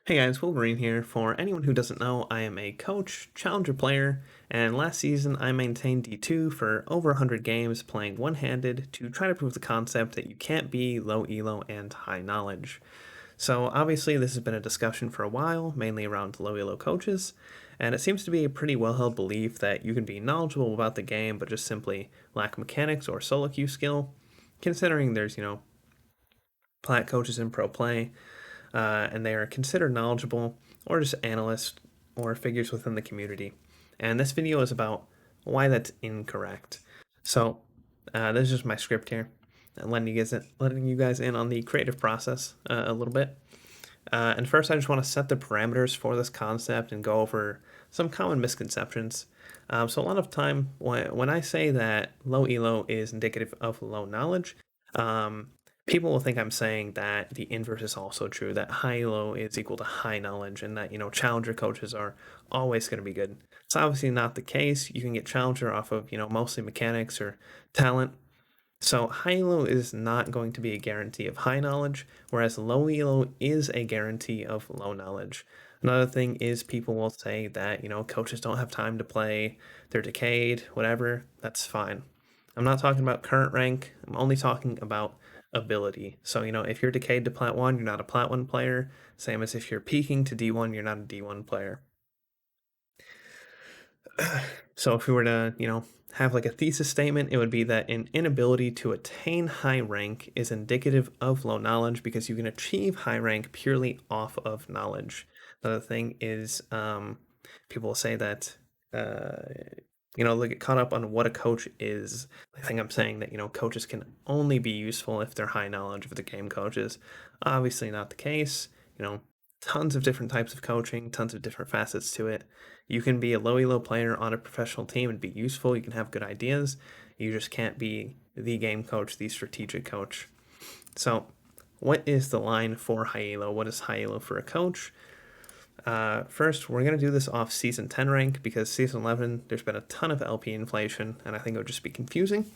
Hey guys, Wolverine here. For anyone who doesn't know, I am a coach, challenger player, and last season I maintained D2 for over 100 games playing one-handed to try to prove the concept that you can't be low elo and high knowledge. So obviously this has been a discussion for a while, mainly around low elo coaches, and it seems to be a pretty well-held belief that you can be knowledgeable about the game but just simply lack mechanics or solo queue skill, considering there's, plat coaches in pro play and they are considered knowledgeable or just analysts or figures within the community. And this video is about why that's incorrect. So this is just my script here, letting you guys in on the creative process a little bit. And first, I just want to set the parameters for this concept and go over some common misconceptions. So a lot of time when I say that low elo is indicative of low knowledge, um, people will think I'm saying that the inverse is also true, that high elo is equal to high knowledge, and that challenger coaches are always going to be good. It's obviously not the case. You can get challenger off of mostly mechanics or talent, so high elo is not going to be a guarantee of high knowledge, whereas low elo is a guarantee of low knowledge. Another thing is people will say that, coaches don't have time to play, they're decayed, whatever, that's fine. I'm not talking about current rank, I'm only talking about ability. So, if you're decayed to plat 1, you're not a plat 1 player, same as if you're peaking to D1, you're not a D1 player. So if we were to, have like a thesis statement, it would be that an inability to attain high rank is indicative of low knowledge because you can achieve high rank purely off of knowledge. Another thing is people say that they get caught up on what a coach is. I think I'm saying that coaches can only be useful if they're high knowledge of the game coaches. Obviously not the case. Tons of different types of coaching, tons of different facets to it. You can be a low elo player on a professional team and be useful. You can have good ideas. You just can't be the game coach, the strategic coach. So, what is the line for high elo? What is high elo for a coach? First, we're going to do this off season 10 rank because season 11, there's been a ton of LP inflation, and I think it would just be confusing.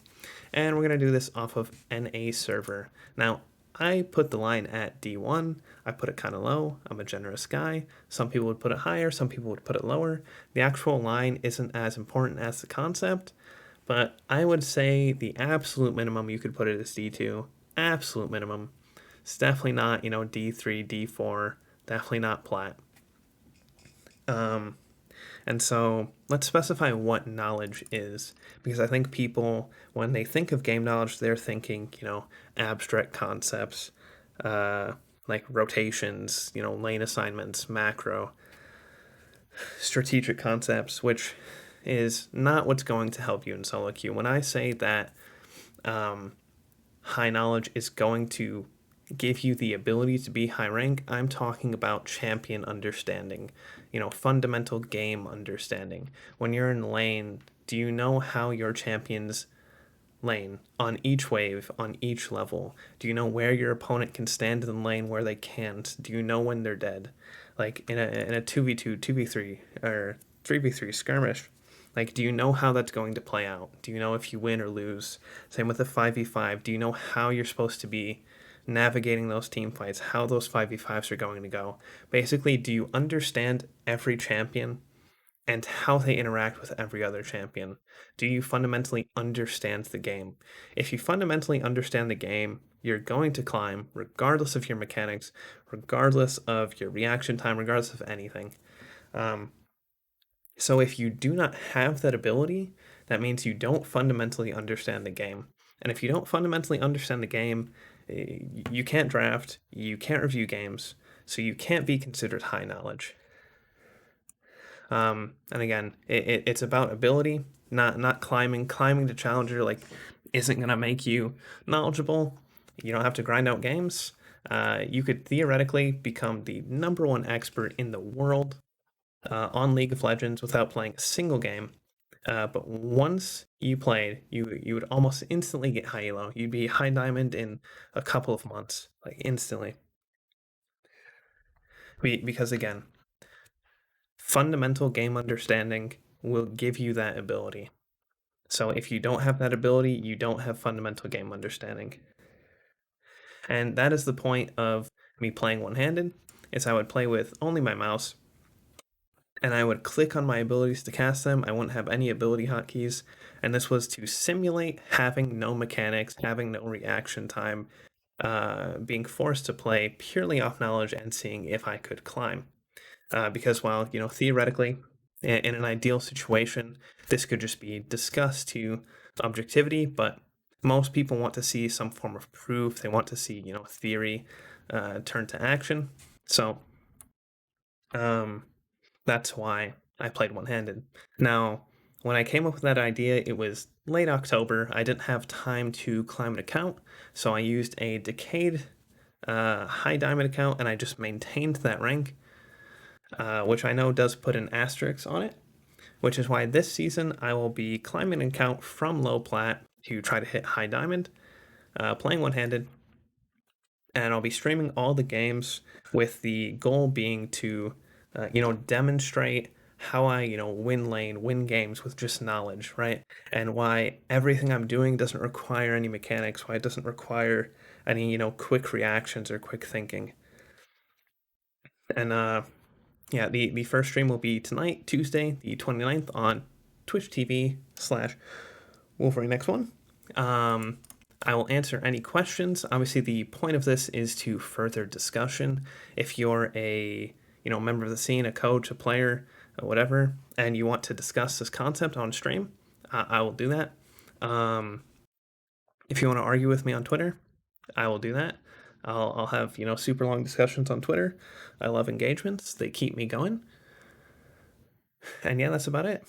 And we're going to do this off of NA server. Now, I put the line at D1. I put it kind of low. I'm a generous guy. Some people would put it higher, some people would put it lower. The actual line isn't as important as the concept, but I would say the absolute minimum you could put it is D2. Absolute minimum. It's definitely not, D3, D4, definitely not plat. And so let's specify what knowledge is, because I think people, when they think of game knowledge, they're thinking, abstract concepts, uh, like rotations, lane assignments, macro, strategic concepts, which is not what's going to help you in solo queue. When I say that high knowledge is going to give you the ability to be high rank, I'm talking about champion understanding, fundamental game understanding. When you're in lane, do you know how your champion's lane on each wave, on each level? Do you know where your opponent can stand in the lane, where they can't? Do you know when they're dead? Like in a 2v2, 2v3, or 3v3 skirmish, like, do you know how that's going to play out? Do you know if you win or lose? Same with the 5v5. Do you know how you're supposed to be navigating those team fights, how those 5v5s are going to go? Basically, do you understand every champion and how they interact with every other champion? Do you fundamentally understand the game? If you fundamentally understand the game, you're going to climb regardless of your mechanics, regardless of your reaction time, regardless of anything. Um, so if you do not have that ability, that means you don't fundamentally understand the game. And if you don't fundamentally understand the game, you can't draft, you can't review games, so you can't be considered high knowledge. And again, it's about ability, not climbing. Climbing to challenger like isn't gonna make you knowledgeable. You don't have to grind out games. You could theoretically become the number one expert in the world on League of Legends without playing a single game. But once you played, you would almost instantly get high elo. You'd be high diamond in a couple of months, like instantly. Because again, fundamental game understanding will give you that ability. So if you don't have that ability, you don't have fundamental game understanding. And that is the point of me playing one-handed. is I would play with only my mouse, and I would click on my abilities to cast them. I wouldn't have any ability hotkeys, and this was to simulate having no mechanics, having no reaction time, being forced to play purely off knowledge and seeing if I could climb. Because while, theoretically, in an ideal situation, this could just be discussed to objectivity, but most people want to see some form of proof. They want to see, theory turn to action. So that's why I played one-handed. Now, when I came up with that idea, it was late October. I didn't have time to climb an account, so I used a Decade high diamond account, and I just maintained that rank, which I know does put an asterisk on it, which is why this season I will be climbing an account from low plat to try to hit high diamond, playing one-handed, and I'll be streaming all the games with the goal being to, demonstrate how I, win lane, win games with just knowledge, right? And why everything I'm doing doesn't require any mechanics, why it doesn't require any, quick reactions or quick thinking. And yeah, the first stream will be tonight, Tuesday, the 29th, on Twitch TV/WolverineX1. I will answer any questions. Obviously, the point of this is to further discussion. If you're a member of the scene, a coach, a player, whatever, and you want to discuss this concept on stream, I will do that. If you want to argue with me on Twitter, I will do that. I'll have super long discussions on Twitter. I love engagements; they keep me going. And yeah, that's about it.